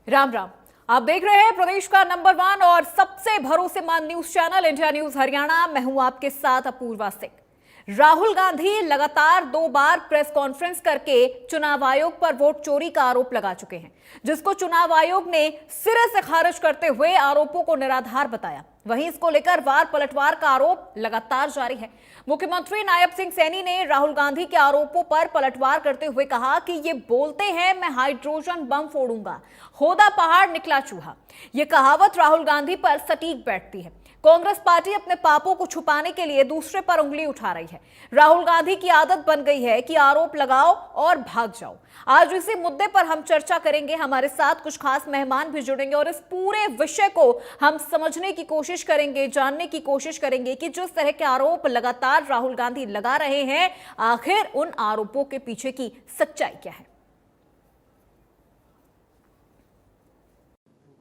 राम राम। आप देख रहे हैं प्रदेश का नंबर 1 और सबसे भरोसेमंद news channel India news Haryana. मैं हूं आपके साथ अपूर्वा सिंह। राहुल गांधी लगातार 2 बार प्रेस कॉन्फ्रेंस करके चुनाव आयोग पर वोट चोरी का आरोप लगा चुके हैं, जिसको चुनाव आयोग ने सिरे से खारिज करते हुए आरोपों को निराधार बताया। वहीं इसको लेकर वार पलटवार का आरोप लगातार जारी है। मुख्यमंत्री नायब सिंह सैनी ने राहुल गांधी के आरोपों पर पलटवार करते हुए कहा कि ये बोलते हैं मैं हाइड्रोजन बम फोड़ूंगा, होदा पहाड़ निकला चूहा। ये कहावत राहुल गांधी पर सटीक बैठती है। कांग्रेस पार्टी अपने पापों को छुपाने के लिए दूसरे पर उंगली उठा रही है। राहुल गांधी की आदत बन गई है कि आरोप लगाओ और भाग जाओ। आज इसी मुद्दे पर हम चर्चा करेंगे। हमारे साथ कुछ खास मेहमान भी जुड़ेंगे और इस पूरे विषय को हम समझने की कोशिश करेंगे, जानने की कोशिश करेंगे कि जिस तरह के आरोप लगातार राहुल गांधी लगा रहे हैं, आखिर उन आरोपों के पीछे की सच्चाई क्या है।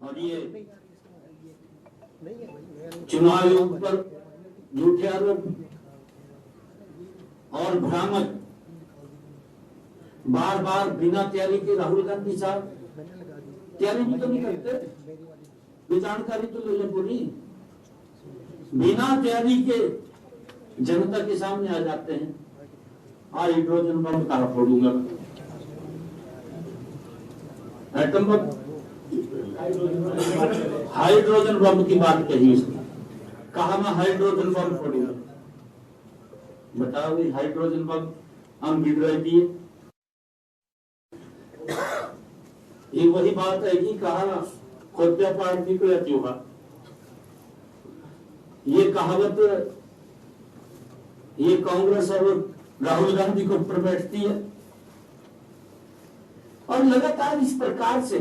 और ये चुनाव आयोग पर झूठे आरोप और भ्रामक बार बार बिना तैयारी के राहुल गांधी साहब तैयारी भी तो नहीं करते, ये जानकारी तो ले पूरी, बिना तैयारी के जनता के सामने आ जाते हैं। हाइड्रोजन बम कहाँ फोड़ूंगा, एटम बम, हाइड्रोजन बम की बात कही उसने, कहा मैं हाइड्रोजन बम फोड़ूंगा। बताओ ये हाइड्रोजन बम हम गिरा दिए। ये वही बात है कि कहा खोदा पहाड़ निकला चूहा। ये कहावत ये कांग्रेस और राहुल गांधी को ऊपर बैठती है और लगातार इस प्रकार से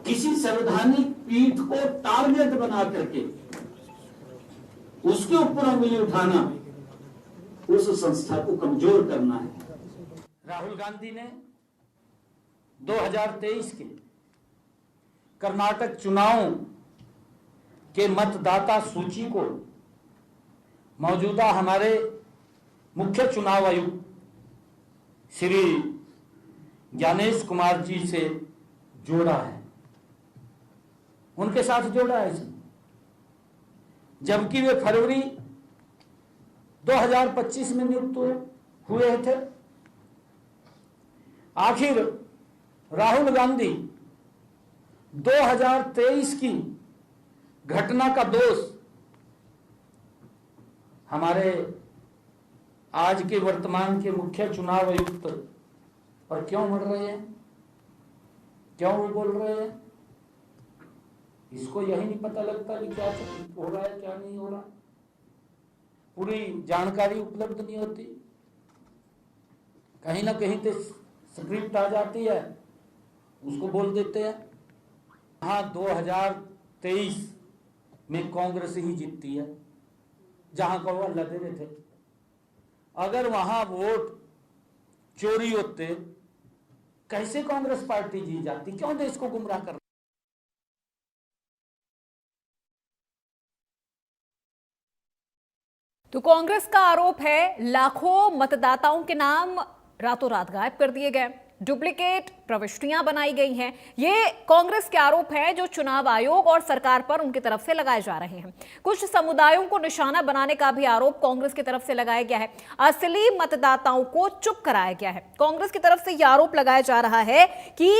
किसी संवैधानिक पीठ को टारगेट बना करके उसके ऊपर उंगली उठाना, उस संस्था को कमजोर करना है। राहुल गांधी ने 2023 के कर्नाटक चुनाव के मतदाता सूची को मौजूदा हमारे मुख्य चुनाव आयुक्त श्री ज्ञानेश कुमार जी से जोड़ा है, उनके साथ जोड़ा है, जबकि वे फरवरी 2025 में नियुक्त हुए थे। आखिर राहुल गांधी 2023 की घटना का दोष हमारे आज के वर्तमान के मुख्य चुनाव आयुक्त पर क्यों मर रहे हैं, क्यों वो बोल रहे हैं? इसको यही नहीं पता लगता कि क्या हो रहा है, क्या नहीं हो रहा, पूरी जानकारी उपलब्ध नहीं होती। कहीं ना कहीं तो स्क्रिप्ट आ जाती है, उसको बोल देते हैं। हाँ, 2023 में कांग्रेस ही जीतती है, जहां का वो लगे थे। अगर वहां वोट चोरी होते कैसे कांग्रेस पार्टी जीत जाती? क्यों देश को गुमराह कर? तो कांग्रेस का आरोप है लाखों मतदाताओं के नाम रातों रात गायब कर दिए गए, डुप्लीकेट प्रविष्टियां बनाई गई हैं। ये कांग्रेस के आरोप हैं जो चुनाव आयोग और सरकार पर उनकी तरफ से लगाए जा रहे हैं। कुछ समुदायों को निशाना बनाने का भी आरोप कांग्रेस की तरफ से लगाया गया है। असली मतदाताओं को चुप कराया गया है। कांग्रेस की तरफ से यह आरोप लगाया जा रहा है कि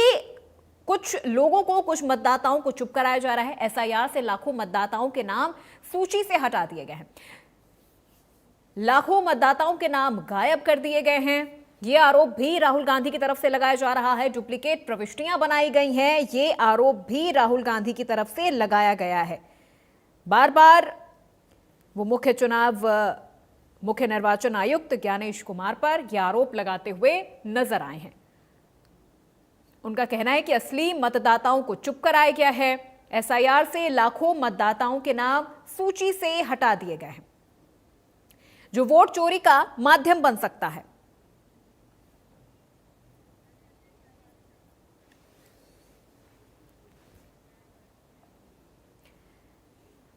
कुछ लोगों को, कुछ मतदाताओं को चुप कराया जा रहा है। एसआईआर से लाखों मतदाताओं के नाम सूची से हटा दिए गए हैं, लाखों मतदाताओं के नाम गायब कर दिए गए हैं। ये आरोप भी राहुल गांधी की तरफ से लगाया जा रहा है। डुप्लीकेट प्रविष्टियां बनाई गई हैं, ये आरोप भी राहुल गांधी की तरफ से लगाया गया है। बार बार वो मुख्य निर्वाचन आयुक्त ज्ञानेश कुमार पर यह आरोप लगाते हुए नजर आए हैं। उनका कहना है कि असली मतदाताओं को चुप कराया गया है। एसआईआर से लाखों मतदाताओं के नाम सूची से हटा दिए गए हैं, जो वोट चोरी का माध्यम बन सकता है।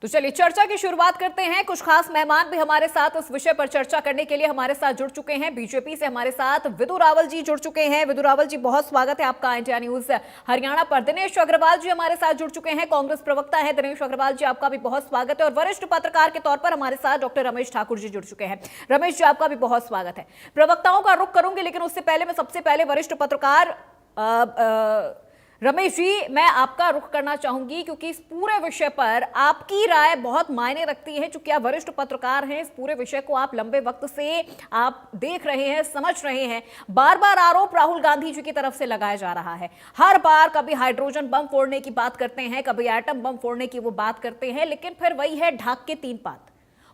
तो चलिए चर्चा की शुरुआत करते हैं। कुछ खास मेहमान भी हमारे साथ इस विषय पर चर्चा करने के लिए हमारे साथ जुड़ चुके हैं। बीजेपी से हमारे साथ विदु रावल जी जुड़ चुके हैं। विदु रावल जी, बहुत स्वागत है आपका इंडिया न्यूज हरियाणा पर। दिनेश अग्रवाल जी हमारे साथ जुड़ चुके हैं, कांग्रेस प्रवक्ता है। दिनेश अग्रवाल जी, आपका भी बहुत स्वागत है। और वरिष्ठ पत्रकार के तौर पर हमारे साथ डॉक्टर रमेश ठाकुर जी जुड़ चुके हैं। रमेश जी, आपका भी बहुत स्वागत है। प्रवक्ताओं का रुख करूंगी, लेकिन उससे पहले मैं सबसे पहले वरिष्ठ पत्रकार रमेश जी, मैं आपका रुख करना चाहूंगी, क्योंकि इस पूरे विषय पर आपकी राय बहुत मायने रखती है। चूंकि आप वरिष्ठ पत्रकार हैं, इस पूरे विषय को आप लंबे वक्त से आप देख रहे हैं, समझ रहे हैं। बार बार आरोप राहुल गांधी जी की तरफ से लगाया जा रहा है। हर बार कभी हाइड्रोजन बम फोड़ने की बात करते हैं, कभी एटम बम फोड़ने की वो बात करते हैं, लेकिन फिर वही है ढाक के तीन पात।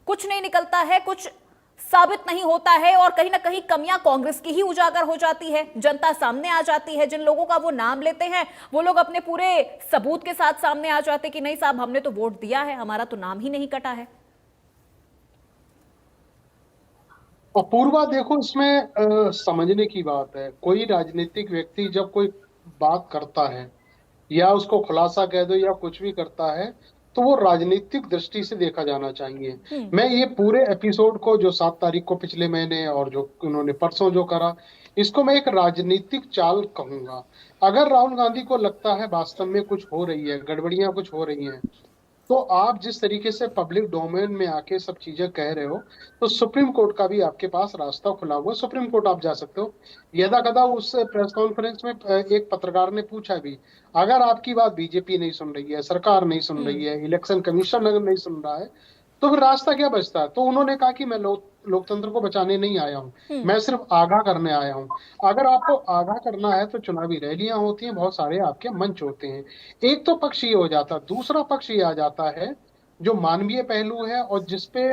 कुछ नहीं निकलता है, कुछ साबित नहीं होता है, और कहीं ना कहीं कमियां कांग्रेस की ही उजागर हो जाती है। जनता सामने आ जाती है। जिन लोगों का वो नाम लेते हैं, वो लोग अपने पूरे सबूत के साथ सामने आ जाते कि नहीं साहब, हमने तो वोट दिया है, हमारा तो नाम ही नहीं कटा है। अपूर्वा, देखो, इसमें समझने की बात है। कोई राजनीतिक व्यक्ति जब कोई बात करता है, या उसको खुलासा कह दो या कुछ भी करता है, तो वो राजनीतिक दृष्टि से देखा जाना चाहिए। मैं ये पूरे एपिसोड को, जो 7 तारीख को पिछले महीने और जो उन्होंने परसों जो करा, इसको मैं एक राजनीतिक चाल कहूंगा। अगर राहुल गांधी को लगता है वास्तव में कुछ हो रही है, गड़बड़ियां कुछ हो रही हैं, तो आप जिस तरीके से पब्लिक डोमेन में आके सब चीजें कह रहे हो, तो सुप्रीम कोर्ट का भी आपके पास रास्ता खुला हुआ है। सुप्रीम कोर्ट आप जा सकते हो। यदा कदा उस प्रेस कॉन्फ्रेंस में एक पत्रकार ने पूछा भी, अगर आपकी बात बीजेपी नहीं सुन रही है, सरकार नहीं सुन रही है, इलेक्शन कमीशन अगर नहीं सुन रहा है, तो फिर रास्ता क्या बचता है? तो उन्होंने कहा कि मैं लोकतंत्र को बचाने नहीं आया हूँ, मैं सिर्फ आगाह करने आया हूँ। अगर आपको आगाह करना है तो चुनावी रैलियां होती हैं, बहुत सारे आपके मंच होते हैं। एक तो पक्ष ये हो जाता है। दूसरा पक्ष ये आ जाता है जो मानवीय पहलू है, और जिसपे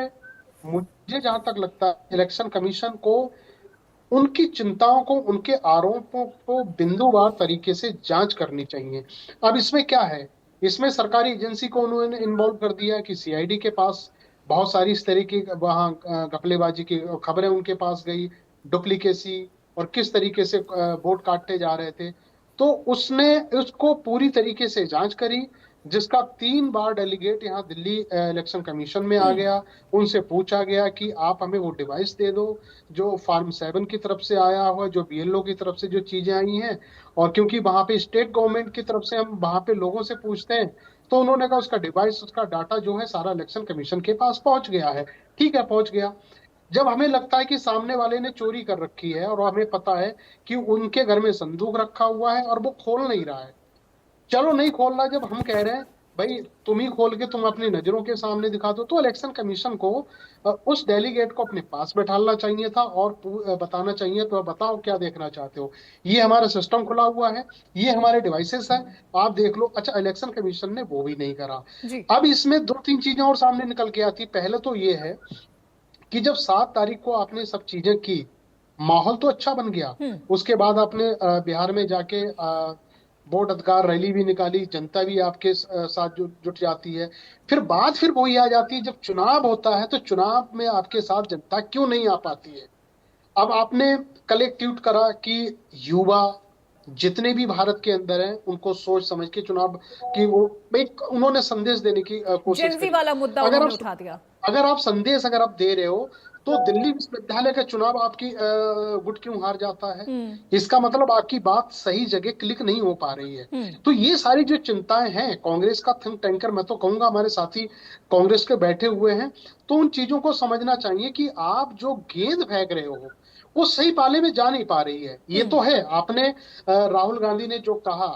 मुझे जहां तक लगता है इलेक्शन कमीशन को उनकी चिंताओं को, उनके आरोपों को बिंदुवार तरीके से जांच करनी चाहिए। अब इसमें क्या है, इसमें सरकारी एजेंसी को उन्होंने इन्वॉल्व कर दिया कि सीआईडी के पास बहुत सारी इस तरह की वहां घपलेबाजी की खबरें उनके पास गई, डुप्लीकेसी और किस तरीके से वोट काटते जा रहे थे। तो उसने उसको पूरी तरीके से जांच करी, जिसका 3 बार डेलीगेट यहाँ दिल्ली इलेक्शन कमीशन में आ गया। उनसे पूछा गया कि आप हमें वो डिवाइस दे दो जो फार्म 7 की तरफ से आया हुआ, जो बीएलओ की तरफ से जो चीजें आई हैं। और क्योंकि वहां पे स्टेट गवर्नमेंट की तरफ से हम वहां पे लोगों से पूछते हैं, तो उन्होंने कहा उसका डिवाइस, उसका डाटा जो है सारा इलेक्शन कमीशन के पास पहुंच गया है। ठीक है, पहुंच गया। जब हमें लगता है कि सामने वाले ने चोरी कर रखी है, और हमें पता है कि उनके घर में संदूक रखा हुआ है और वो खोल नहीं रहा है, चलो नहीं खोल रहा, जब हम कह रहे हैं भाई तुम ही खोल के तुम अपनी नजरों के सामने दिखा दो, तो इलेक्शन कमीशन को उस डेलीगेट को अपने पास बैठाना चाहिए था और बताना चाहिए, तो बताओ क्या देखना चाहते हो। ये हमारा सिस्टम खुला हुआ है, ये हमारे डिवाइसेस है, आप देख लो। अच्छा, इलेक्शन कमीशन ने वो भी नहीं करा। अब इसमें 2-3 चीजें और सामने निकल के आती। पहले तो ये है कि जब 7 तारीख को आपने सब चीजें की, माहौल तो अच्छा बन गया। उसके बाद आपने बिहार में जाके वोट अधिकार रैली भी निकाली, जनता भी आपके साथ जुट जाती है। फिर वही आ जाती है, जब चुनाव होता है तो चुनाव में आपके साथ जनता क्यों नहीं आ पाती है। अब आपने कल एक ट्वीट करा कि युवा जितने भी भारत के अंदर हैं, उनको सोच समझ के चुनाव की वो एक उन्होंने संदेश देने की कोशिश की। वाला मुद्दा उन्होंने उठा दिया। अगर आप संदेश अगर आप दे रहे हो, तो दिल्ली विश्वविद्यालय का चुनाव आपकी गुट क्यों हार जाता है? इसका मतलब आपकी बात सही जगह क्लिक नहीं हो पा रही है। तो ये सारी जो चिंताएं हैं, कांग्रेस का थिंक टैंकर, मैं तो कहूंगा हमारे साथी कांग्रेस के बैठे हुए हैं, तो उन चीजों को समझना चाहिए कि आप जो गेंद फेंक रहे हो वो सही पाले में जा नहीं पा रही है। ये तो है, आपने राहुल गांधी ने जो कहा,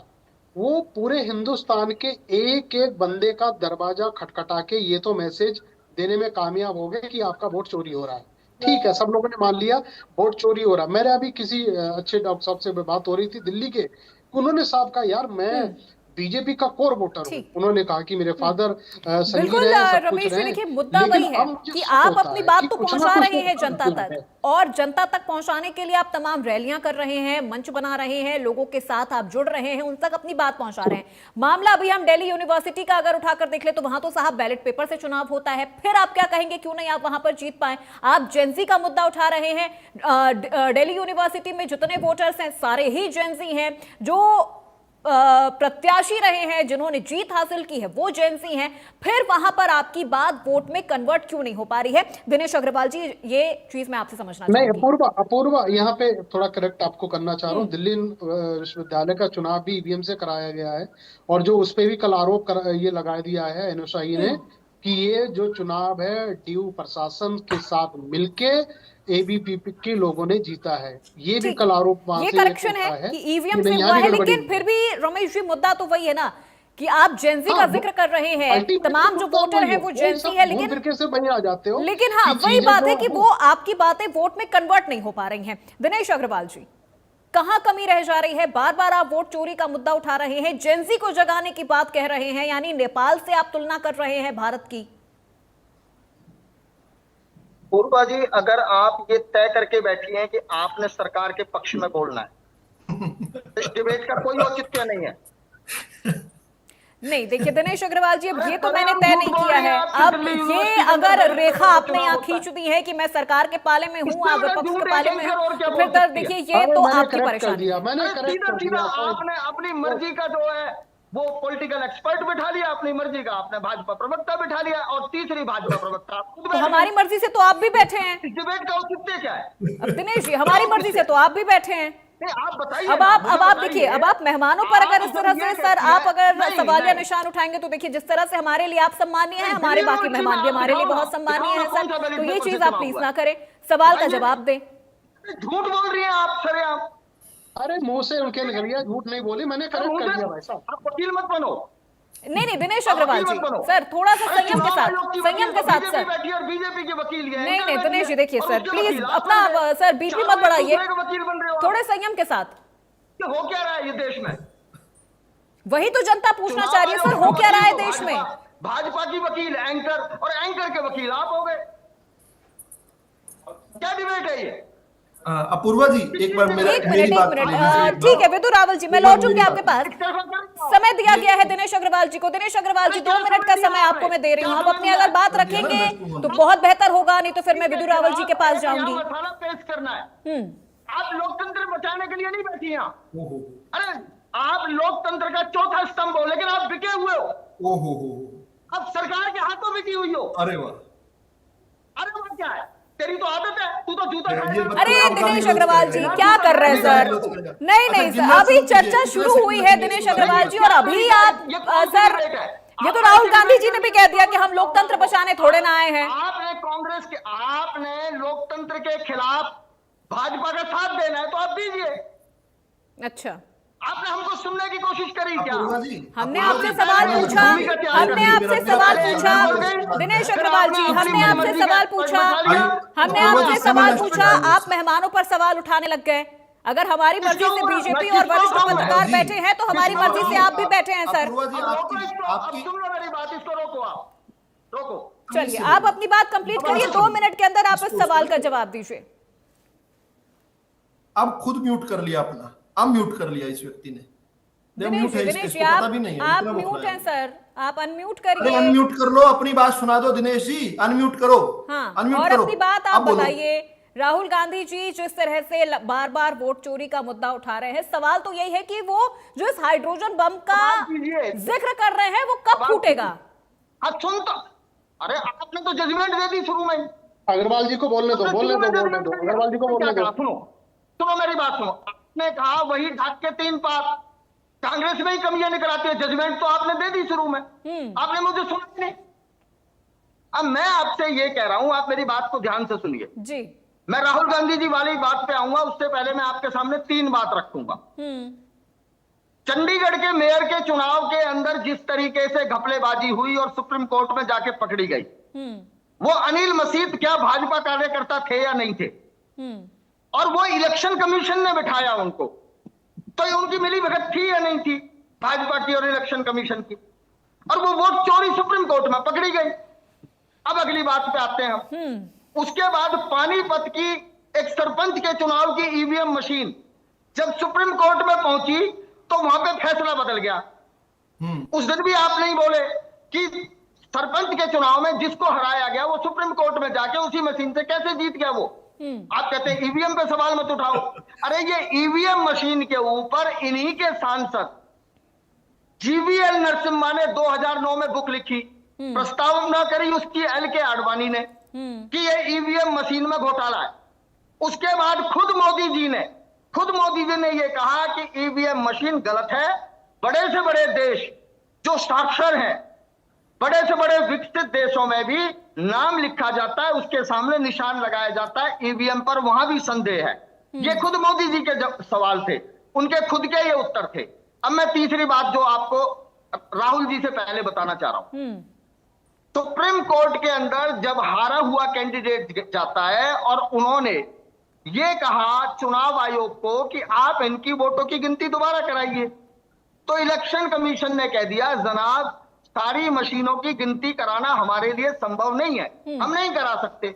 वो पूरे हिंदुस्तान के एक एक बंदे का दरवाजा खटखटा के ये तो मैसेज देने में कामयाब हो गए कि आपका वोट चोरी हो रहा है। ठीक है, सब लोगों ने मान लिया वोट चोरी हो रहा है। मेरे अभी किसी अच्छे डॉक्टर साहब से बात हो रही थी दिल्ली के, उन्होंने साहब कहा यार मैं बीजेपी का कोर वोटर हूँ। उन्होंने कहा कि मेरे फादर बिल्कुल रमेश जी, देखिए मुद्दा वही है कि आप अपनी बात तो पहुंचा रहे हैं जनता तक, और जनता तक पहुंचाने के लिए आप तमाम रैलियां कर रहे हैं, मंच बना रहे हैं, लोगों के साथ आप जुड़ रहे हैं, उन तक अपनी बात पहुंचा रहे हैं। मामला अभी हम दिल्ली यूनिवर्सिटी का अगर उठाकर देख ले, तो वहां तो साहब बैलेट पेपर से चुनाव होता है। फिर आप क्या कहेंगे, क्यों नहीं आप वहां पर जीत पाए? आप जेंजी का मुद्दा उठा रहे हैं। दिल्ली यूनिवर्सिटी में जितने वोटर्स हैं सारे ही जेंजी हैं, जो प्रत्याशी रहे हैं, जिन्होंने जीत हासिल की है, वो जेएनसी हैं, फिर वहां पर आपकी बात वोट में कन्वर्ट क्यों नहीं हो पा रही है? दिनेश अग्रवाल जी, ये चीज मैं आपसे समझना नहीं, चाहूंगी। अपूर्वा यहाँ पे थोड़ा करेक्ट आपको करना चाह रहा हूँ। दिल्ली विश्वविद्यालय का चुनाव भी ईवीएम से कराया गया है, और जो उस पे भी कल आरोप ये लगा दिया है एनएसआई ने कि ये जो चुनाव है ड्यू प्रशासन के साथ मिलके एबीवीपी के लोगों ने जीता है। ये भी ठीक, कल आरोप वहां ये से करेक्शन उठा है है कि ईवीएम कि से नहीं, हुआ यहाँ है, भी गड़बड़ी लेकिन फिर भी रमेश जी मुद्दा तो वही है ना कि आप जेएनजी का जिक्र कर रहे हैं, अल्टीमेटली तमाम जो मुद्दा वोटर वही हैं है। वो वो जेएनजी सब है, घूम लेकिन फिर के से वहीं आ जाते हो हाँ, कि वही चीजें बात है जो कि वो आपकी बातें वोट में कन्वर्ट नहीं हो पा रही हैं। दिनेश अग्रवाल जी, कहां कमी रह जा रही है? बार बार आप वोट चोरी का मुद्दा उठा रहे हैं, जेएनजी को जगाने की बात कह रहे हैं, यानी नेपाल से आप तुलना कर रहे हैं भारत की। पूर्वा जी, अगर आप ये तय करके बैठी हैं कि आपने सरकार के पक्ष में बोलना है, इस डिबेट का कोई औचित्य नहीं है। नहीं, देखिए दिनेश अग्रवाल जी, अब ये तो अरे मैंने हम तय झूठ नहीं बोल किया रहे हैं, है। आपकी अब दिल्ली ये यूनिवर्सिटी के अगर अंदर रेखा चुनाव आपने यहाँ होता है। खींच दी है कि मैं सरकार के पाले में हूँ, इससे आप बड़ा विपक्ष झूठ के एक पाले में एंकर हूँ, और क्या तो बोल फिर तो सकती है? देखिए ये अरे तो मैंने आपकी करेक्ट कर परेशानी। दिया, मैंने अरे करेक्ट सीधा कर सीधा दिया। आपने अपनी मर्जी का जो है वो पॉलिटिकल एक्सपर्ट बिठा लिया, अपनी मर्जी का आपने भाजपा प्रवक्ता बिठा लिया, और तीसरी भाजपा प्रवक्ता आप खुद तो बैठे हमारी हैं। मर्जी से तो आप भी बैठे हैं। इस डिबेट का औचित्य क्या है? अब दिनेश जी, हमारी मर्जी से तो आप भी बैठे हैं। नहीं, आप बताइए अब ना, आप मुझे अब आप बताइए। देखिए, अब आप मेहमानों पर अगर इस आप तरह जब से ये सर कहती आप हैं- अगर नहीं, सवालिया नहीं। निशान उठाएंगे, तो देखिए जिस तरह से हमारे लिए आप सम्मानीय हैं, नहीं, हमारे दिल्ली बाकी यूनिवर्सिटी मेहमान भी में आप हमारे लिए दिखाओ बहुत ना, सम्मानीय दिखाओ हैं ना, कौन सा सर। दलित तो ये पेपर से चीज आप चुनाव प्लीज हुआ ना है? करें, सवाल का बताइए। जवाब दें। झूठ बोल रही हैं आप, सरेआम। अरे मुंह से उनके निकल गया, झूठ नहीं बोली, मैंने करेक्ट कर दिया भाई साहब। आप वकील मत बनो। नहीं दिनेश आप अग्रवाल वकील जी, मत बनो। सर थोड़ा सा अरे संयम के चुनाव आयोग की साथ, संयम वकील के तो साथ बीजेपी सर। बैठी है और बीजेपी के वकील ये नहीं एंकर नहीं बैठी दिनेश जी, है, देखिए और सर उसके प्लीज वकील आप अपना बन गए। सर बीच में चारों मत बढ़ाइए, एक दूसरे के वकील बन रहे हो। थोड़े संयम के साथ। ये हो क्या रहा है ये देश में? वही तो जनता पूछना चुनाव चाह रही है सर, आयोग हो के क्या रहा है वकील देश में? भाजपा की वकील एंकर, और एंकर के वकील आप हो गए। क्या डिबेट है ये? अपूर्वा जी, एक बार एक मेरी बात मिनट, ले लीजिए। ठीक है विदु रावल जी, मैं एक बार लौटूंगी मेरी आपके बात। पास। समय दिया गया है दिनेश अग्रवाल जी को। दिनेश अग्रवाल जी, 2 मिनट का समय आपको मैं दे रही हूँ। आप अपनी अगर बात रखेंगे तो बहुत बेहतर होगा, नहीं तो फिर मैं विदु रावल जी के पास जाऊंगी। मसाला पेश करना है। आप लोकतंत्र बचाने के लिए नहीं बैठी यहाँ। अरे आप लोकतंत्र का चौथा स्तंभ हो, लेकिन आप बिके हुए हो। ओहो, अब सरकार के हाथों बिकी हुई हो। अरे वाह, अरे वो क्या है? तेरी तो आदत है, तू तो जूता ये खाएगा। अरे आपका दिनेश विरोध अग्रवाल जी, करेगा। क्या कर रहे हैं सर? करेगा। नहीं अच्छा, नहीं सर, गिनना अभी शुरू चर्चा कीजिए। शुरू गिनना हुई शुरू है कीजिए। दिनेश अग्रवाल जी, और अभी आप सर, ये तो राहुल गांधी जी ने भी कह दिया कि हम लोकतंत्र बचाने थोड़े ना आए हैं। आपने लोकतंत्र के खिलाफ भाजपा का साथ देना है तो आप दीजिए। अच्छा, आपने हमको सुनने की कोशिश करी क्या? अपूर्वा जी, हमने अपूर्वा आपसे जी, सवाल मैं पूछा, भूमि का त्याग हमने करती हूँ। आपसे मेरा सवाल त्याग पूछा, करती दिनेश अग्रवाल जी, हमने आपसे सवाल पूछा, हमने अपूर्वा जी, आपसे समय सवाल नष्ट पूछा, कर रही है। आप मेहमानों पर सवाल उठाने लग गए। अगर हमारी मर्जी से बीजेपी और वरिष्ठ पत्रकार जी, बैठे हैं, तो हमारी मर्जी से आप भी बैठे हैं सर। अपूर्वा जी, अब सुन लो मेरी बात, इसको रोको, आप रोको। चलिए, आप अपनी बात कंप्लीट करिए, 2 मिनट के अंदर आप इस सवाल का जवाब दीजिए। अब खुद म्यूट कर लिया अपना, अब म्यूट कर लिया इस व्यक्ति ने। दिनेश जी, दिनेश जी, पता भी नहीं है, आप इतना म्यूट बौखलाया। हैं सर, आप अनम्यूट अरे करिए। अनम्यूट कर लो, अपनी बात सुना दो दिनेश जी, अनम्यूट करो। हाँ, अनम्यूट और करो। अपनी बात आप अब बोलो। बताइए। राहुल गांधी जी जिस तरह से बार बार वोट चोरी का मुद्दा उठा रहे हैं, सवाल तो यही है कि वो जो इस हाइड्रोजन बम का सवाल कीजिए। जिक्र कर रहे हैं, वो कब फूटेगा? अब सुन तो, अरे आपने तो जजमेंट दे दी शुरू में। अग्रवाल जी को बोलने दो, अग्रवाल जी को बोलने दो। सुनो मेरी बात सुनो। आपने कहा वही ढाक के 3 पार, कांग्रेस में ही कमियां निकल आती है। जजमेंट तो आपने दे दी शुरू में, आपने मुझे सुना ही नहीं। अब मैं आपसे ये कह रहा हूं, आप मेरी बात को ध्यान से सुनिए जी। मैं राहुल गांधी जी वाली बात पे आऊंगा, उससे पहले मैं आपके सामने 3 बात रखूंगा। चंडीगढ़ के मेयर के चुनाव के अंदर जिस तरीके से घपलेबाजी हुई और सुप्रीम कोर्ट में जाके पकड़ी गई, वो अनिल मसीद क्या भाजपा कार्यकर्ता थे या नहीं थे, और वो इलेक्शन कमीशन ने बिठाया उनको, तो उनकी मिली भगत थी या नहीं थी भाजपा की और इलेक्शन कमीशन की, और वो वोट चोरी सुप्रीम कोर्ट में पकड़ी गई। अब अगली बात पे आते हैं हम। उसके बाद पानीपत की एक सरपंच के चुनाव की ईवीएम मशीन जब सुप्रीम कोर्ट में पहुंची तो वहां पे फैसला बदल गया। उस दिन भी आप नहीं बोले कि सरपंच के चुनाव में जिसको हराया गया वो सुप्रीम कोर्ट में जाके उसी मशीन से कैसे जीत गया वो। आप कहते हैं ईवीएम पे सवाल मत उठाओ। अरे ये ईवीएम मशीन के ऊपर इन्हीं के सांसद जीवीएल नरसिम्हा ने 2009 में बुक लिखी, प्रस्तावना करी उसकी एल.के. आडवाणी ने कि ये ईवीएम मशीन में घोटाला है। उसके बाद खुद मोदी जी ने ये कहा कि ईवीएम मशीन गलत है। बड़े से बड़े देश जो साक्षर हैं, बड़े से बड़े विकसित देशों में भी नाम लिखा जाता है, उसके सामने निशान लगाया जाता है ईवीएम पर, वहां भी संदेह है। ये खुद मोदी जी के सवाल थे, उनके खुद के ये उत्तर थे। अब मैं तीसरी बात जो आपको राहुल जी से पहले बताना चाह रहा हूं, सुप्रीम कोर्ट के अंदर जब हारा हुआ कैंडिडेट जाता है और उन्होंने ये कहा चुनाव आयोग को कि आप इनकी वोटों की गिनती दोबारा कराइए, तो इलेक्शन कमीशन ने कह दिया जनाब सारी मशीनों की गिनती कराना हमारे लिए संभव नहीं है, हम नहीं करा सकते।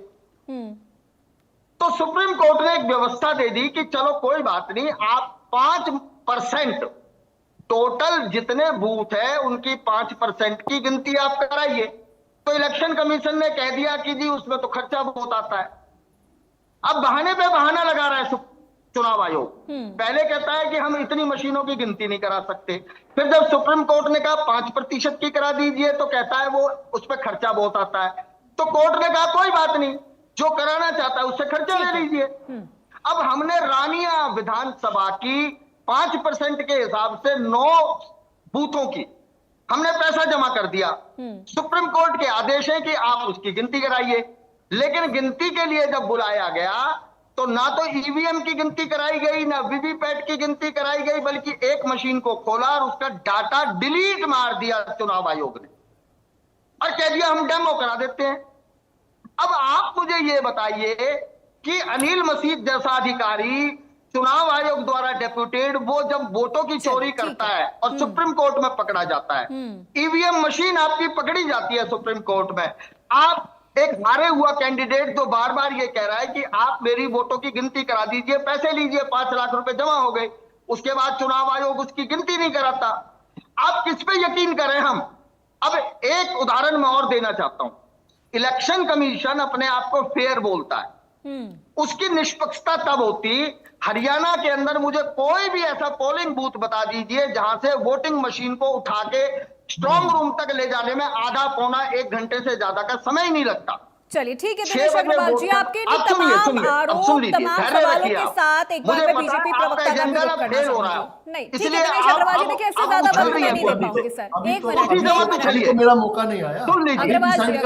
तो सुप्रीम कोर्ट ने एक व्यवस्था दे दी कि चलो कोई बात नहीं, आप 5% टोटल जितने बूथ है उनकी 5% की गिनती आप कराइए। तो इलेक्शन कमीशन ने कह दिया कि जी उसमें तो खर्चा बहुत आता है। अब बहाने पे बहाना लगा रहा है चुनाव आयोग। पहले कहता है कि हम इतनी मशीनों की गिनती नहीं करा सकते, फिर जब सुप्रीम कोर्ट ने कहा 5% की करा दीजिए तो कहता है वो उस पर खर्चा बहुत आता है। तो कोर्ट ने कहा कोई बात नहीं, जो कराना चाहता है उससे खर्चा ले लीजिए। अब हमने रानिया विधानसभा की 5% के हिसाब से 9 बूथों की हमने पैसा जमा कर दिया। सुप्रीम कोर्ट के आदेश है कि आप उसकी गिनती कराइए, लेकिन गिनती के लिए जब बुलाया गया तो ना तो ईवीएम की गिनती कराई गई, ना वीवीपैट की गिनती कराई गई, बल्कि एक मशीन को खोला और उसका डाटा डिलीट मार दिया चुनाव आयोग ने और कह दिया हम डेमो करा देते हैं। अब आप मुझे ये बताइए कि अनिल मसीद जैसा अधिकारी चुनाव आयोग द्वारा डेप्यूटेड, वो जब वोटों की चोरी करता है और सुप्रीम कोर्ट में पकड़ा जाता है, ईवीएम मशीन आपकी पकड़ी जाती है सुप्रीम कोर्ट में, आप एक हारे हुआ कैंडिडेट जो बार बार ये कह रहा है कि आप मेरी वोटों की गिनती करा दीजिए, पैसे लीजिए, 5 लाख रुपए जमा हो गए, उसके बाद चुनाव आयोग उसकी गिनती नहीं कराता, आप किस पे यकीन करें हम? अब एक उदाहरण मैं और देना चाहता हूं। इलेक्शन कमीशन अपने आप को फेयर बोलता है, उसकी निष्पक्षता तब होती, हरियाणा के अंदर मुझे कोई भी ऐसा पोलिंग बूथ बता दीजिए जहां से वोटिंग मशीन को उठा के स्ट्रॉन्ग रूम तक ले जाने में आधा पौना 1 घंटे से ज्यादा का समय नहीं लगता। चलिए ठीक है दिनेश अग्रवाल जी, आपके तमाम आरोप, तमाम सवालों के साथ एक बार मैं बीजेपी प्रवक्ता का विरोध करना चाहूंगी। नहीं ठीक है दिनेश अग्रवाल जी, देखिए इससे ज्यादा वक्त मैं नहीं दे पाऊंगी सर। एक मिनट, मेरा मौका नहीं आया, अग्रवाल जी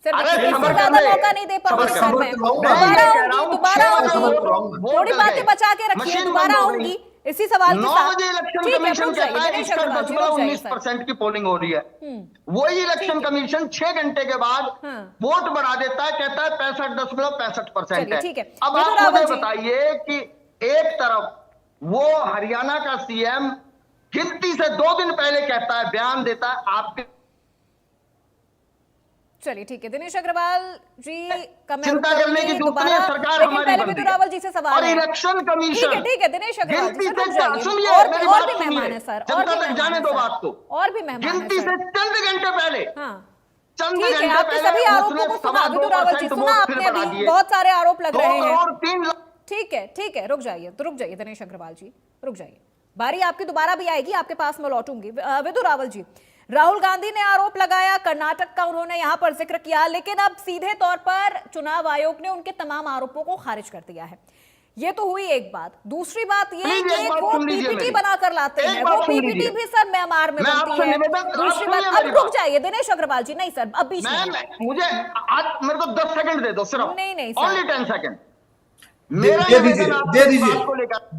सर, इससे ज्यादा मौका नहीं दे पाऊंगी सर। मैं दोबारा आऊंगी, थोड़ी बातें बचा के रखिए, दोबारा आऊंगी इसी सवाल के साथ। इलेक्शन कमीशन कहता है 19% की पोलिंग हो रही है, वही इलेक्शन कमीशन 6 घंटे के बाद वोट बढ़ा देता है, कहता है 65.65% है। अब आप मुझे बताइए कि एक तरफ वो हरियाणा का सीएम गिनती से 2 दिन पहले कहता है, बयान देता है, आपके चलिए ठीक है दिनेश अग्रवाल जी का मैं चिंता करने की जरूरत नहीं है, सरकार हमारी पहले भी रावल जी से सवाल और है। इलेक्शन कमीशन ठीक है दिनेश अग्रवाल जी, सुनिए और मेरी भी बात मेहमान है सर, जनता तक जाने दो बात को। और भी मेहमान गिनती से चंद घंटे पहले, चंद घंटे पहले सभी आरोपों को सुना विदुर रावल जी, सुना आपने अभी बहुत सारे आरोप लग रहे हैं। ठीक है रुक जाइए दिनेश अग्रवाल जी, रुक जाइए, बारी आपकी दोबारा भी आएगी, आपके पास मैं लौटूंगी। विदुर रावल जी, राहुल गांधी ने आरोप लगाया, कर्नाटक का उन्होंने यहां पर जिक्र किया, लेकिन अब सीधे तौर पर चुनाव आयोग ने उनके तमाम आरोपों को खारिज कर दिया है। ये तो हुई एक बात। दूसरी बात ये कि वो पीपीटी बनाकर लाते हैं, वो पीपीटी भी सर म्यांमार में बनती है। दूसरी बात, अब रुक जाइए दिनेश अग्रवाल जी, नहीं सर अब बीच में मुझे आज मेरे को 10 सेकंड दे दो सिर्फ, नहीं ओनली 10 सेकंड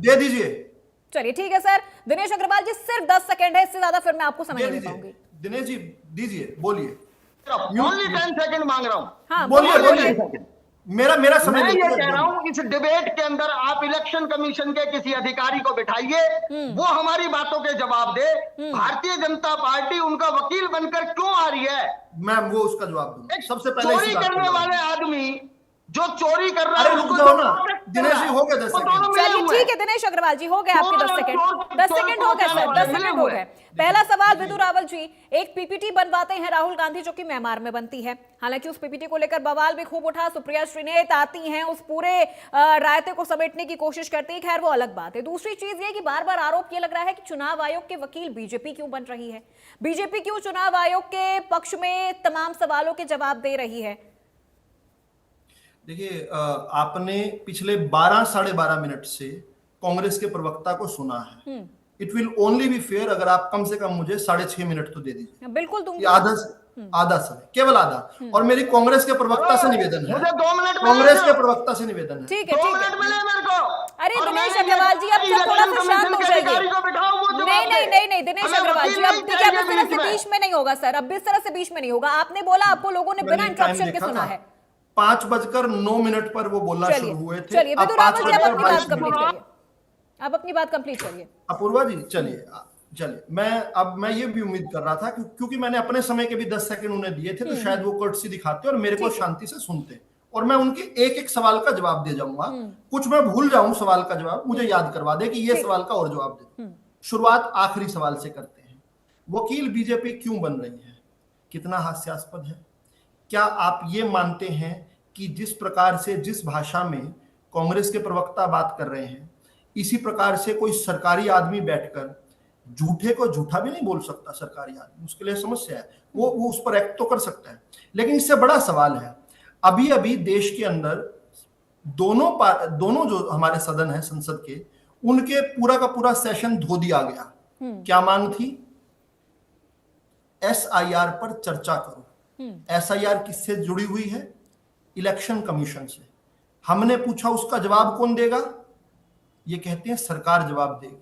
दे दीजिए। चलिए ठीक है सर, दिनेश अग्रवाल जी सिर्फ 10 सेकंड है, इससे ज्यादा फिर मैं आपको समय नहीं पाऊंगी। दिनेश जी दीजिए, बोलिए, ओनली 10 सेकंड मांग रहा हूं। हाँ, बोलिए, मेरा समय मैं ये कह रहा हूं, इस डिबेट के अंदर आप इलेक्शन कमीशन के किसी अधिकारी को बिठाइए, वो हमारी बातों के जवाब दे। भारतीय जनता पार्टी उनका वकील बनकर क्यों आ रही है? मैं वो उसका जवाब दूंगा। सबसे पहले चोरी करने वाले आदमी जो चोरी कर रहा अरे है रुक उसको जाओ जो ना, protect कर दिनेश रहा जी, है, हो गया 10 वो सेकंड। दोनों मिले चलिए हुए ठीक हैं। है दिनेश अग्रवाल जी, हो गए आपके 10 सेकंड। चोर 10 सेकंड हो गए सर, 10 मिले सेकंड हो हुए गए। हैं। पहला सवाल विदु रावल जी, एक पीपीटी बनवाते हैं राहुल गांधी जो कि म्यांमार में बनती है, हालांकि उस पीपीटी को लेकर बवाल भी खूब उठा, सुप्रिया श्रीनेत आती हैं, उस पूरे रायते को समेटने की कोशिश करती है, खैर वो अलग बात है। दूसरी चीज ये कि बार बार आरोप ये लग रहा है कि चुनाव आयोग के वकील बीजेपी क्यों बन रही है, बीजेपी क्यों चुनाव आयोग के पक्ष में तमाम सवालों के जवाब दे रही है। देखिए, आपने पिछले 12 साढ़े 12 मिनट से कांग्रेस के प्रवक्ता को सुना है। It will only be fair अगर आप कम से कम मुझे 6.5 मिनट तो दे दीजिए। बिल्कुल दूंगी। ये आधा समय, केवल आधा। और मेरी कांग्रेस के प्रवक्ता से निवेदन है, मुझे 2 मिनट मिले कांग्रेस के थे। प्रवक्ता से निवेदन है। ठीक है 2 ठीक है। मिनट मिले मेरे को। अरे और दिनेश मैंने ये अग्रवाल जी, अब कहा सब थोड़ा सा इलेक्शन शांत कमीशन हो के जाइए। अधिकारी को बिठाओ, वो जवाब नहीं नहीं दे। नहीं नहीं दिनेश हमें अग्रवाल वकील जी, अब नहीं देखिए अब इस चाहिए तरह से बीच में नहीं होगा सर, अब इस तरह से बीच में नहीं होगा। आपने बोला, आपको लोगों ने बिना मैंने टाइम इंटरप्शन के देखा सुना था, है। 5:09 पर वो बोलना शुरू हुए थे। चलिए अब विदु रावल जी, आप अपनी बात 5:22 कंप्लीट करिए, आप अपनी बात कंप्लीट करिए। अपूर्वा जी, चलिए मैं ये भी उम्मीद कर रहा था क्योंकि मैंने अपने समय के भी 10 सेकंड उन्हें दिए थे, तो शायद वो कर्टसी दिखाते और मेरे को शांति से सुनते, और मैं उनके एक एक सवाल का जवाब दे जाऊंगा। कुछ मैं भूल जाऊं सवाल का जवाब, मुझे याद करवा दे कि ये सवाल का और जवाब दे। शुरुआत आखिरी सवाल से करते हैं। वकील बीजेपी क्यों बन रही है? कितना हास्यास्पद है। क्या आप ये मानते हैं कि जिस प्रकार से, जिस भाषा में कांग्रेस के प्रवक्ता बात कर रहे हैं, इसी प्रकार से कोई सरकारी आदमी बैठकर झूठे को झूठा भी नहीं बोल सकता? सरकारी आदमी, उसके लिए समस्या है, वो उस पर एक्ट तो कर सकता है। लेकिन इससे बड़ा सवाल है, अभी अभी देश के अंदर दोनों जो हमारे सदन है संसद के, उनके पूरा का पूरा सेशन धो दिया गया। क्या मांग थी? एसआईआर पर चर्चा करो। एसआईआर किससे जुड़ी हुई है? इलेक्शन कमीशन से। हमने पूछा, उसका जवाब कौन देगा? ये कहते हैं सरकार जवाब देगी।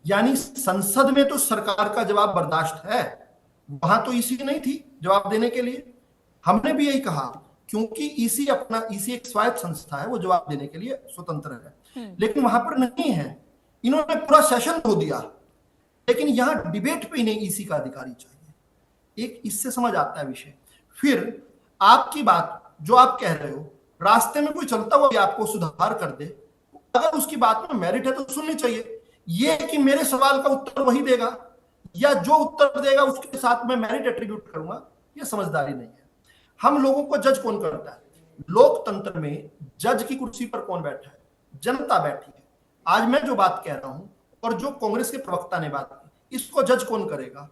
यानी संसद में तो सरकार का जवाब बर्दाश्त है, वहां तो ईसी नहीं थी जवाब देने के लिए। हमने भी यही कहा, क्योंकि ईसी एक स्वायत्त संस्था है, वो जवाब देने के लिए स्वतंत्र है, लेकिन वहां पर नहीं है। इन्होंने पूरा सेशन धो दिया, लेकिन यहां डिबेट पे इन्हें ईसी का अधिकारी चाहिए। एक इससे समझ आता है विषय। फिर आपकी बात जो आप कह रहे हो, रास्ते में कोई चलता हुआ भी आपको सुधार कर दे, अगर उसकी बात में मेरिट है तो सुननी चाहिए। ये कि मेरे सवाल का उत्तर वही देगा या जो उत्तर देगा उसके साथ मैं मेरिट एट्रीब्यूट करूंगा, ये समझदारी नहीं है। हम लोगों को जज कौन करता है? लोकतंत्र में जज की कुर्सी पर कौन बैठा है? जनता बैठी है। आज मैं जो बात कह रहा हूं और जो कांग्रेस के प्रवक्ता ने बात की, इसको जज कौन करेगा?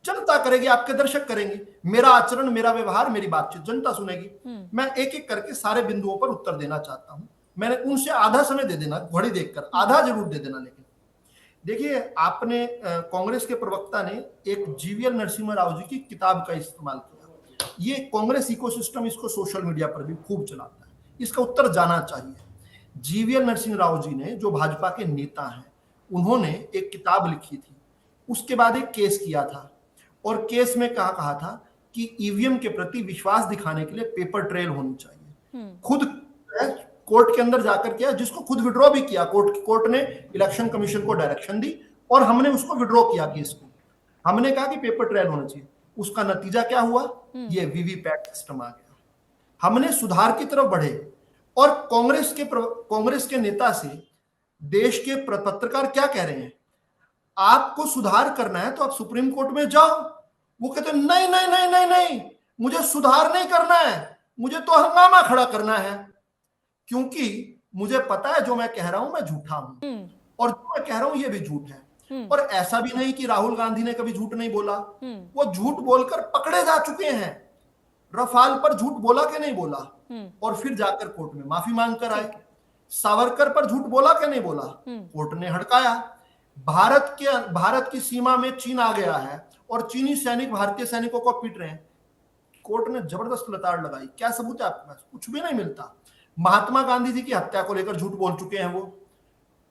जनता करेगी, आपके दर्शक करेंगे। मेरा आचरण, मेरा व्यवहार, मेरी बातचीत जनता सुनेगी। मैं एक एक करके सारे बिंदुओं पर उत्तर देना चाहता हूं। मैंने उनसे आधा समय दे देना, घड़ी देखकर आधा जरूर दे देना। लेकिन देखिए, आपने कांग्रेस के प्रवक्ता ने एक जीवीएल नरसिम्हा राव जी की किताब का इस्तेमाल किया। ये कांग्रेस इकोसिस्टम इसको सोशल मीडिया पर भी खूब चलाता है, इसका उत्तर जाना चाहिए। जीवीएल नरसिम्हा राव जी ने, जो भाजपा के नेता हैं, उन्होंने एक किताब लिखी थी, उसके बाद एक केस किया था, और केस में कहा था कि ईवीएम के प्रति विश्वास दिखाने के लिए पेपर ट्रेल होनी चाहिए। खुद कोर्ट के अंदर जाकर किया, जिसको खुद विड्रॉ भी किया। कोर्ट ने इलेक्शन कमीशन को डायरेक्शन दी और हमने उसको विड्रॉ किया केस को। हमने कहा कि पेपर ट्रायल होना चाहिए। उसका नतीजा क्या हुआ? ये वीवीपैट सिस्टम आ गया। हमने सुधार की तरफ बढ़े, और कांग्रेस के नेता से देश के पत्रकार क्या कह रहे हैं? आपको सुधार करना है तो आप सुप्रीम कोर्ट में जाओ। वो कहते हैं नहीं नहीं नहीं नहीं नहीं, मुझे सुधार नहीं करना है, मुझे तो हंगामा खड़ा करना है, क्योंकि मुझे पता है जो मैं कह रहा हूं मैं झूठा हूं, और जो मैं कह रहा हूं ये भी झूठ है। और ऐसा भी नहीं कि राहुल गांधी ने कभी झूठ नहीं बोला, वो झूठ बोलकर पकड़े जा चुके हैं। रफाल पर झूठ बोला कि नहीं बोला, और फिर जाकर कोर्ट में माफी मांग कर आए। सावरकर पर झूठ बोला कि नहीं बोला, कोर्ट ने हड़काया। भारत की सीमा में चीन आ गया है और चीनी सैनिक भारतीय सैनिकों को पीट रहे हैं, कोर्ट ने जबरदस्त लताड़ लगाई। क्या सबूत है आपके पास? कुछ भी नहीं मिलता। महात्मा गांधी जी की हत्या को लेकर झूठ बोल चुके हैं वो,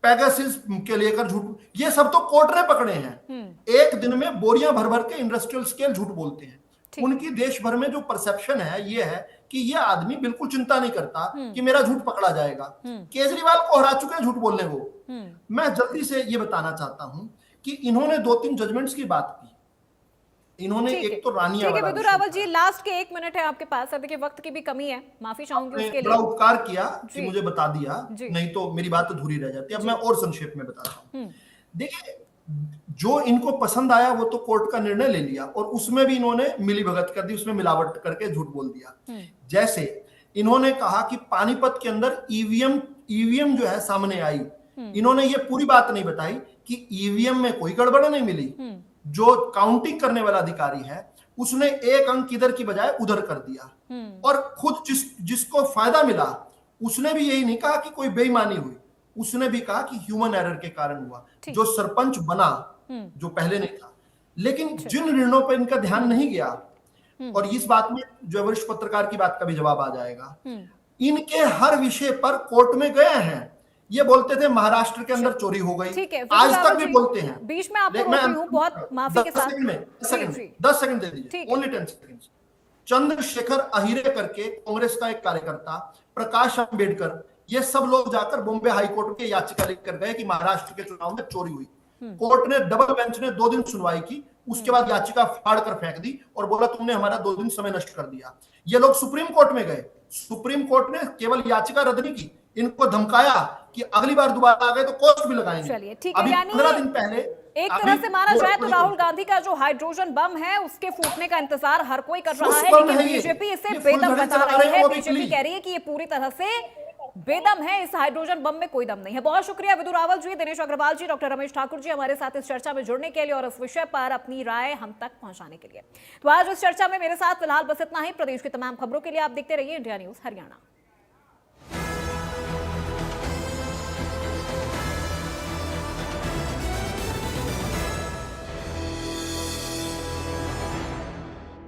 पेगासस के लेकर झूठ, ये सब तो कोर्ट ने पकड़े हैं। एक दिन में बोरियां भर भर के इंडस्ट्रियल स्केल झूठ बोलते हैं। उनकी देश भर में जो परसेप्शन है ये है कि ये आदमी बिल्कुल चिंता नहीं करता कि मेरा झूठ पकड़ा जाएगा। केजरीवाल को हरा चुके हैं झूठ बोलने वो। मैं जल्दी से ये बताना चाहता हूं कि इन्होंने 2-3 जजमेंट्स की बात की। इन्होंने ठीक है, एक तो रानिया ठीक है वाला विदुर विषय रावल जी, लास्ट के 1 मिनट है आपके पास। अब देखिए वक्त की भी कमी है, माफी चाहूंगी आपने उसके बड़ा लिए। उपकार किया कि जी। मुझे बता दिया, जी। नहीं तो मेरी बात अधूरी रह जाती। अब जी। मैं और संक्षेप में बताता हूँ। देखिए, जो इनको पसंद आया वो तो कोर्ट का निर्णय ले लिया, और उसमें भी इन्होंने मिलीभगत कर दी, उसमें मिलावट करके झूठ बोल दिया। जैसे इन्होंने कहा कि पानीपत के अंदर ईवीएम जो है सामने आई, इन्होंने ये पूरी बात नहीं बताई कि ईवीएम में कोई गड़बड़ नहीं मिली। जो काउंटिंग करने वाला अधिकारी है उसने एक अंक इधर की बजाय उधर कर दिया, और खुद जिसको फायदा मिला उसने भी यही नहीं कहा कि कोई बेईमानी हुई, उसने भी कहा कि ह्यूमन एरर के कारण हुआ। जो सरपंच बना, जो पहले नहीं था, लेकिन जिन निर्णयों पर इनका ध्यान नहीं गया, और इस बात में जो वरिष्ठ पत्रकार की बात का भी जवाब आ जाएगा, इनके हर विषय पर कोर्ट में गए हैं। ये बोलते थे महाराष्ट्र के अंदर चोरी हो गई, ठीक है, आज तक भी बोलते हैं। बीच में आपको रोक रही हूँ, बहुत माफी के साथ। 10 सेकंड दे दीजिए, ओनली 10 सेकंड। चंद्रशेखर अहिरे करके कांग्रेस का एक कार्यकर्ता, प्रकाश अंबेडकर, ये सब लोग जाकर बॉम्बे हाई कोर्ट में याचिका लिखकर गए कि महाराष्ट्र के चुनाव में चोरी हुई। कोर्ट ने, डबल बेंच ने 2 दिन सुनवाई की, उसके बाद याचिका फाड़ कर फेंक दी और बोला तुमने हमारा 2 दिन समय नष्ट कर दिया। ये लोग सुप्रीम कोर्ट में गए, सुप्रीम कोर्ट ने केवल याचिका रद्द नहीं की, इनको धमकाया कि अगली बार दोबारा आ गए तो कॉस्ट भी लगाएंगे। चलिए ठीक है, अभी यानी 15 दिन पहले एक तरह से माना जाए तो राहुल गांधी का जो हाइड्रोजन बम है उसके फूटने का इंतजार हर कोई कर रहा है, लेकिन बीजेपी इसे बेदम बता रही है। बीजेपी कह रही है कि ये पूरी तरह से बेदम है, इस हाइड्रोजन बम में कोई दम नहीं है। बहुत शुक्रिया विदुर रावल जी, दिनेश अग्रवाल जी, डॉक्टर रमेश ठाकुर जी हमारे साथ इस चर्चा में जुड़ने के लिए और इस विषय पर अपनी राय हम तक पहुंचाने के लिए। तो आज इस चर्चा में मेरे साथ फिलहाल बस इतना ही। प्रदेश की तमाम खबरों के लिए आप देखते रहिए इंडिया न्यूज हरियाणा।